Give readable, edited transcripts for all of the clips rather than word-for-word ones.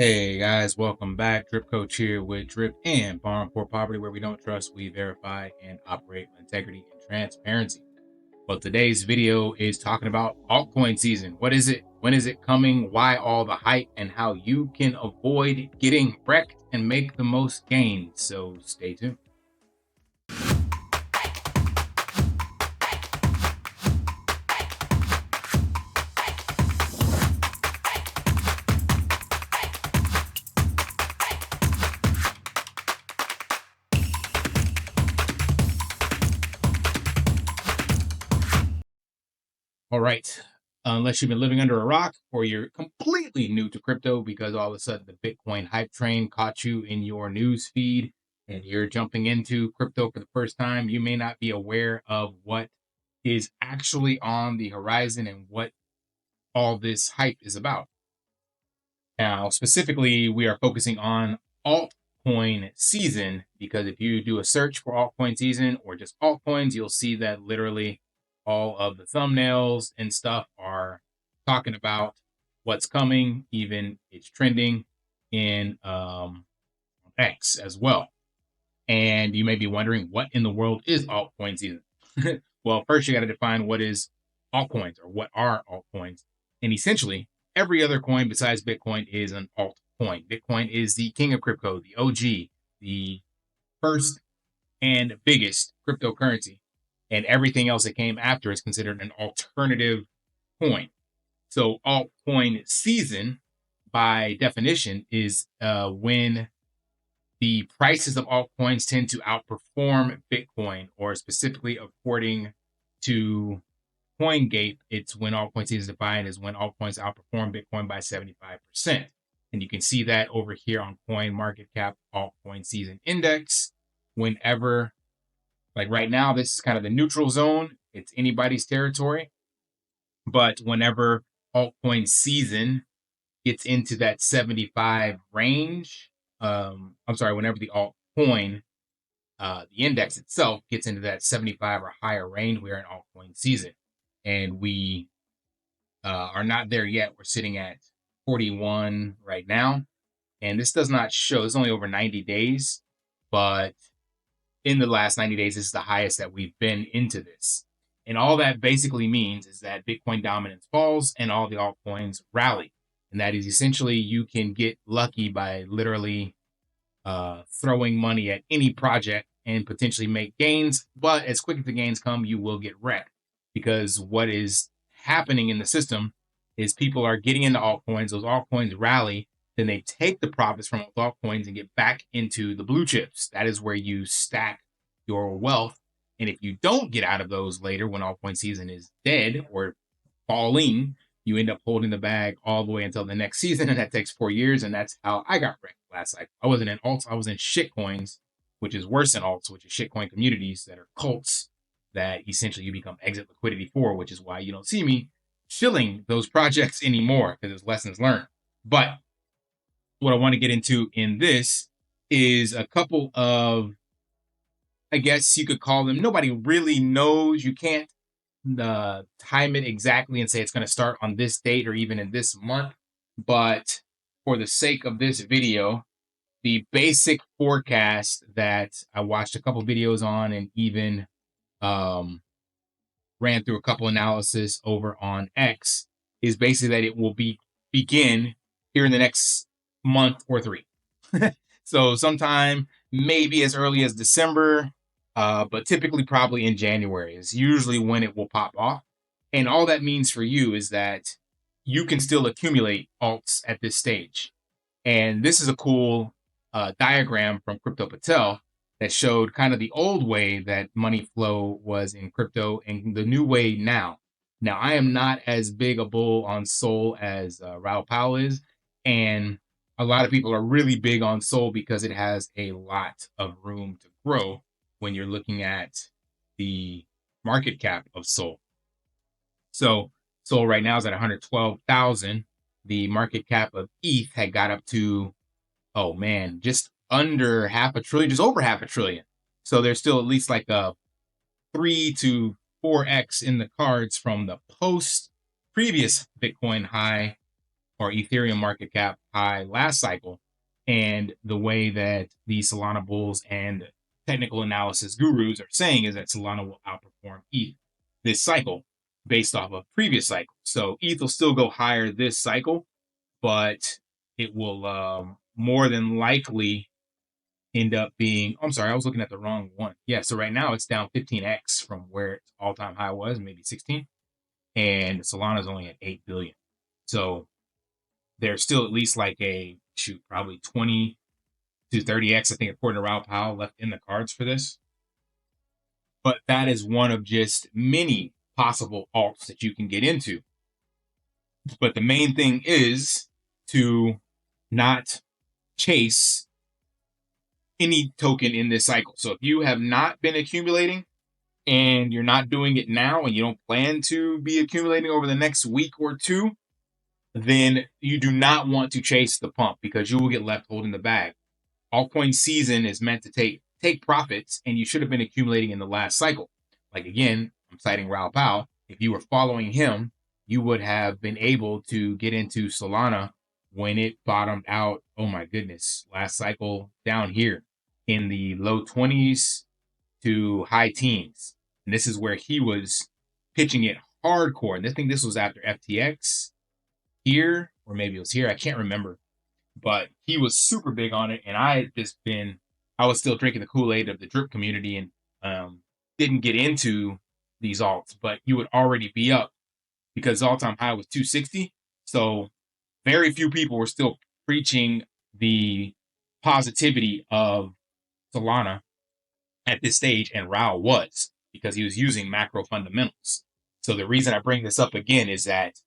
Hey guys, welcome back. Drip Coach here with Drip and Farm for Poverty, where we don't trust, we verify and operate with integrity and transparency. Well, today's video is talking about altcoin season. What is it? When is it coming? Why all the hype? And how you can avoid getting wrecked and make the most gains. So stay tuned. All right. Unless you've been living under a rock or you're completely new to crypto because all of a sudden the Bitcoin hype train caught you in your news feed and you're jumping into crypto for the first time, you may not be aware of what is actually on the horizon and what all this hype is about. Now, specifically, we are focusing on altcoin season because if you do a search for altcoin season or just altcoins, you'll see that literally all of the thumbnails and stuff are talking about what's coming. Even it's trending in X as well. And you may be wondering, what in the world is altcoin season? Well, first you got to define what is altcoins or what are altcoins. And essentially, every other coin besides Bitcoin is an altcoin. Bitcoin is the king of crypto, the OG, the first and biggest cryptocurrency. And everything else that came after is considered an alternative coin. So altcoin season, by definition, is when the prices of altcoins tend to outperform Bitcoin, or specifically according to CoinGate, it's when altcoin season is defined as when altcoins outperform Bitcoin by 75%. And you can see that over here on Coin Market Cap Altcoin Season Index. Whenever, like right now, this is kind of the neutral zone. It's anybody's territory. But whenever altcoin season gets into that 75 range, whenever the altcoin, the index itself gets into that 75 or higher range, we are in altcoin season. And we are not there yet. We're sitting at 41 right now. And this does not show, it's only over 90 days. But in the last 90 days, this is the highest that we've been into this. And all that basically means is that Bitcoin dominance falls and all the altcoins rally. And that is essentially you can get lucky by literally throwing money at any project and potentially make gains. But as quick as the gains come, you will get wrecked, because what is happening in the system is people are getting into altcoins. Those altcoins rally. Then they take the profits from those altcoins and get back into the blue chips. That is where you stack your wealth. And if you don't get out of those later, when altcoin season is dead or falling, you end up holding the bag all the way until the next season. And that takes 4 years. And that's how I got wrecked last cycle. I wasn't in alts. I was in shitcoins, which is worse than alts, which is shitcoin communities that are cults that essentially you become exit liquidity for, which is why you don't see me shilling those projects anymore, because it's lessons learned. But what I want to get into in this is a couple of, I guess you could call them, nobody really knows. You can't time it exactly and say it's going to start on this date or even in this month. But for the sake of this video, the basic forecast that I watched a couple videos on and even ran through a couple analysis over on X is basically that it will begin here in the next month or 3. So sometime maybe as early as December, but typically probably in January is usually when it will pop off. And all that means for you is that you can still accumulate alts at this stage. And this is a cool diagram from Crypto Patel that showed kind of the old way that money flow was in crypto and the new way now. Now, I am not as big a bull on Sol as Raoul Pal is. And a lot of people are really big on Sol because it has a lot of room to grow when you're looking at the market cap of Sol. So Sol right now is at 112,000. The market cap of ETH had got up to, oh man, just under half a trillion, just over half a trillion. So there's still at least like a 3 to 4x in the cards from the previous Bitcoin high or Ethereum market cap high last cycle. And the way that the Solana bulls and technical analysis gurus are saying is that Solana will outperform ETH this cycle based off of previous cycles. So ETH will still go higher this cycle, but it will more than likely end up being, I'm sorry, I was looking at the wrong one. Yeah, so right now it's down 15x from where its all-time high was, maybe 16. And Solana's only at 8 billion. So there's still at least like probably 20 to 30x, I think, according to Raoul Powell, left in the cards for this. But that is one of just many possible alts that you can get into. But the main thing is to not chase any token in this cycle. So if you have not been accumulating and you're not doing it now and you don't plan to be accumulating over the next week or two, then you do not want to chase the pump because you will get left holding the bag. Altcoin season is meant to take profits, and you should have been accumulating in the last cycle. Like, again, I'm citing Raoul Powell. If you were following him, you would have been able to get into Solana when it bottomed out, oh my goodness, last cycle down here in the low 20s to high teens. And this is where he was pitching it hardcore. And I think this was after FTX here, or maybe it was here. I can't remember. But he was super big on it. And I was still drinking the Kool-Aid of the drip community and didn't get into these alts. But you would already be up because the all-time high was 260. So very few people were still preaching the positivity of Solana at this stage, and Raoul was, because he was using macro fundamentals. So the reason I bring this up again is that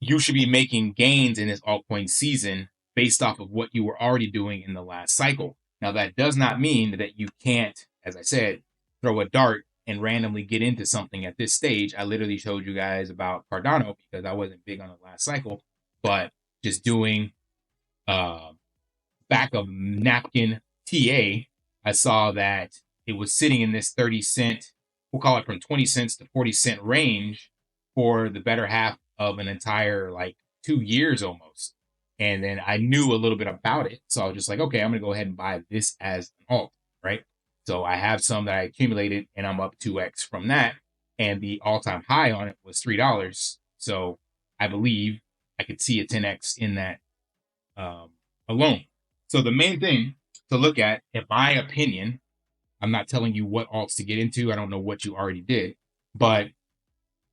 you should be making gains in this altcoin season based off of what you were already doing in the last cycle. Now, that does not mean that you can't, as I said, throw a dart and randomly get into something at this stage. I literally showed you guys about Cardano because I wasn't big on the last cycle, but just doing back of napkin TA, I saw that it was sitting in this 30-cent, we'll call it from 20 cents to 40-cent range for the better half of an entire 2 years almost. And then I knew a little bit about it. So I was just like, okay, I'm going to go ahead and buy this as an alt, right? So I have some that I accumulated and I'm up 2x from that. And the all-time high on it was $3. So I believe I could see a 10x in that alone. So the main thing to look at, in my opinion, I'm not telling you what alts to get into. I don't know what you already did. But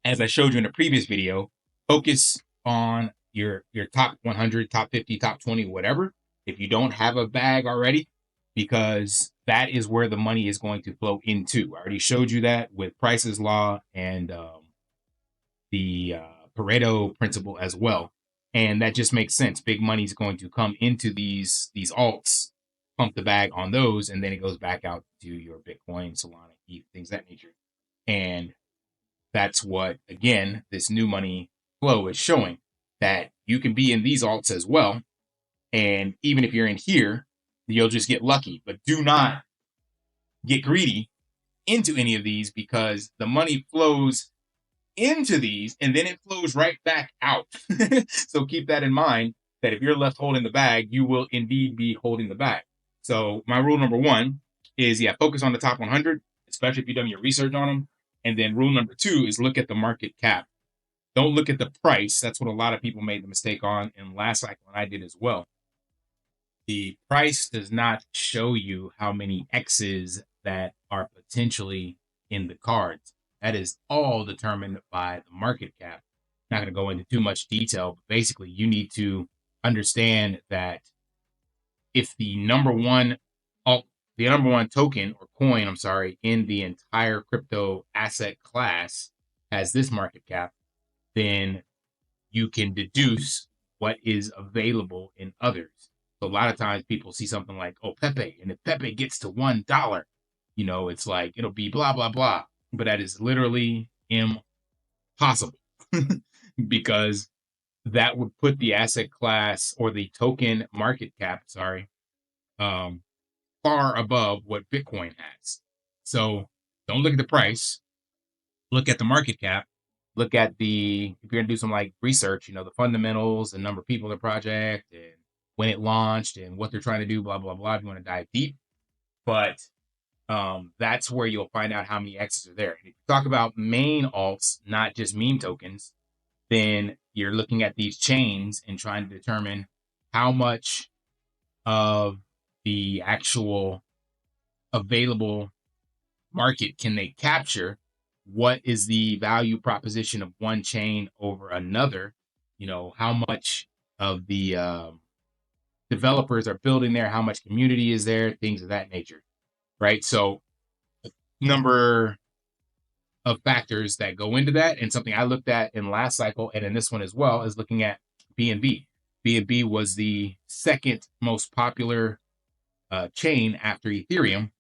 as I showed you in a previous video, focus on your top 100, top 50, top 20, whatever. If you don't have a bag already, because that is where the money is going to flow into. I already showed you that with Price's Law and the Pareto principle as well. And that just makes sense. Big money is going to come into these alts, pump the bag on those, and then it goes back out to your Bitcoin, Solana, ETH, things of that nature. And that's what, again, this new money flow is showing, that you can be in these alts as well. And even if you're in here, you'll just get lucky. But do not get greedy into any of these, because the money flows into these and then it flows right back out. So keep that in mind, that if you're left holding the bag, you will indeed be holding the bag. So my rule number one is, focus on the top 100, especially if you've done your research on them. And then rule number two is look at the market cap. Don't look at the price. That's what a lot of people made the mistake on in last cycle, and I did as well. The price does not show you how many X's that are potentially in the cards. That is all determined by the market cap. I'm not going to go into too much detail, but basically you need to understand that if the number one token or coin, in the entire crypto asset class has this market cap, then you can deduce what is available in others. So a lot of times people see something like, oh, Pepe, and if Pepe gets to $1, it's like, it'll be blah, blah, blah. But that is literally impossible because that would put the asset class or the token market cap, far above what Bitcoin has. So don't look at the price, look at the market cap, look at if you're gonna do some like research, the fundamentals, the number of people in the project, and when it launched, and what they're trying to do, blah blah blah. If you want to dive deep, but that's where you'll find out how many X's are there. And if you talk about main alts, not just meme tokens, then you're looking at these chains and trying to determine how much of the actual available market can they capture. What is the value proposition of one chain over another? How much of the developers are building there, how much community is there, things of that nature, right? So number of factors that go into that, and something I looked at in last cycle and in this one as well, is looking at BNB. BNB was the second most popular chain after Ethereum,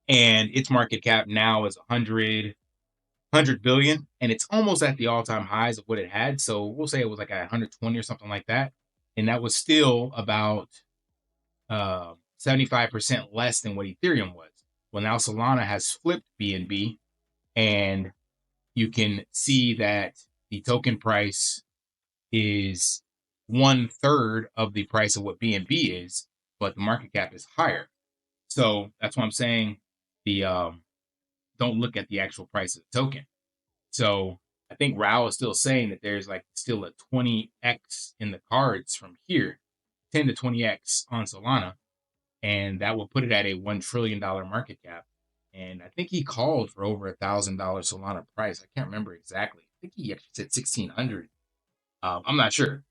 and its market cap now is 100 billion, and it's almost at the all-time highs of what it had. So we'll say it was like at 120 or something like that, and that was still about 75% less than what Ethereum was. Well, now Solana has flipped BNB, and you can see that the token price is 1/3 of the price of what BNB is, but the market cap is higher. So that's why I'm saying don't look at the actual price of the token. So I think Raul is still saying that there's like still a 20x in the cards from here, 10 to 20x on Solana, and that will put it at a $1 trillion market cap. And I think he called for over $1,000 Solana price. I can't remember exactly. I think he actually said 1,600. I'm not sure.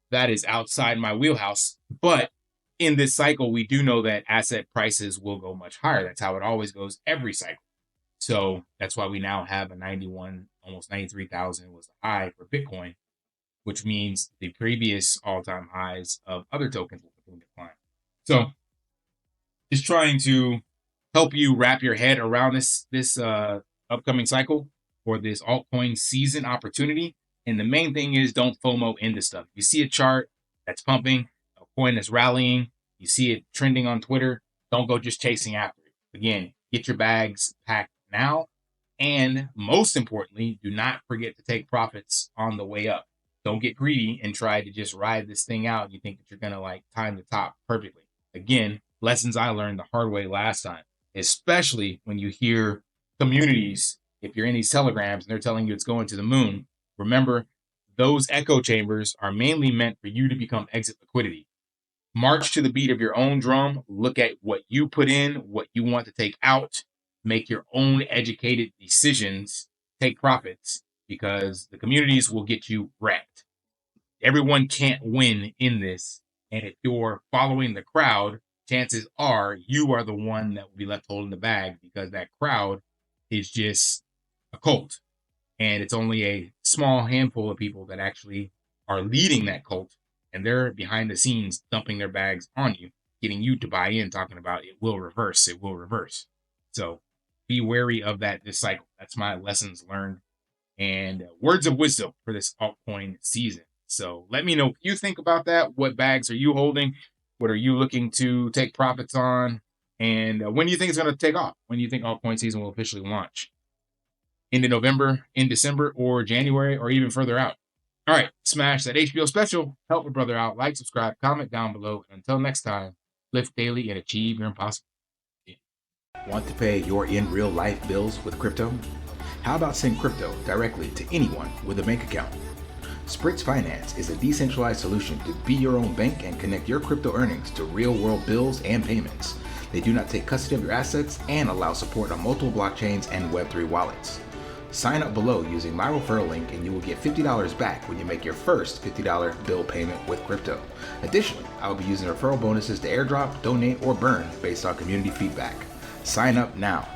That is outside my wheelhouse. But in this cycle, we do know that asset prices will go much higher. That's how it always goes every cycle. So that's why we now have a 91, almost 93,000 was the high for Bitcoin, which means the previous all-time highs of other tokens will continue to climb. So just trying to help you wrap your head around this upcoming cycle or this altcoin season opportunity. And the main thing is don't FOMO into stuff. You see a chart that's pumping, a coin that's rallying, you see it trending on Twitter, don't go just chasing after it. Again, get your bags packed now. And most importantly, do not forget to take profits on the way up. Don't get greedy and try to just ride this thing out. You think that you're going to like time the top perfectly. Again, lessons I learned the hard way last time, especially when you hear communities, if you're in these telegrams and they're telling you it's going to the moon, remember those echo chambers are mainly meant for you to become exit liquidity. March to the beat of your own drum. Look at what you put in, what you want to take out, make your own educated decisions, take profits, because the communities will get you wrecked. Everyone can't win in this. And if you're following the crowd, chances are you are the one that will be left holding the bag, because that crowd is just a cult. And it's only a small handful of people that actually are leading that cult. And they're behind the scenes dumping their bags on you, getting you to buy in, talking about it will reverse, it will reverse. So be wary of that this cycle. That's my lessons learned and words of wisdom for this altcoin season. So let me know what you think about that. What bags are you holding? What are you looking to take profits on? And when do you think it's going to take off? When do you think altcoin season will officially launch? Into November, in December, or January, or even further out? All right, smash that HBO special. Help a brother out. Like, subscribe, comment down below. And until next time, lift daily and achieve your impossible. Want to pay your in real life bills with crypto? How about send crypto directly to anyone with a bank account? Spritz Finance is a decentralized solution to be your own bank and connect your crypto earnings to real world bills and payments. They do not take custody of your assets and allow support on multiple blockchains and Web3 wallets. Sign up below using my referral link and you will get $50 back when you make your first $50 bill payment with crypto. Additionally, I will be using referral bonuses to airdrop, donate, or burn based on community feedback. Sign up now.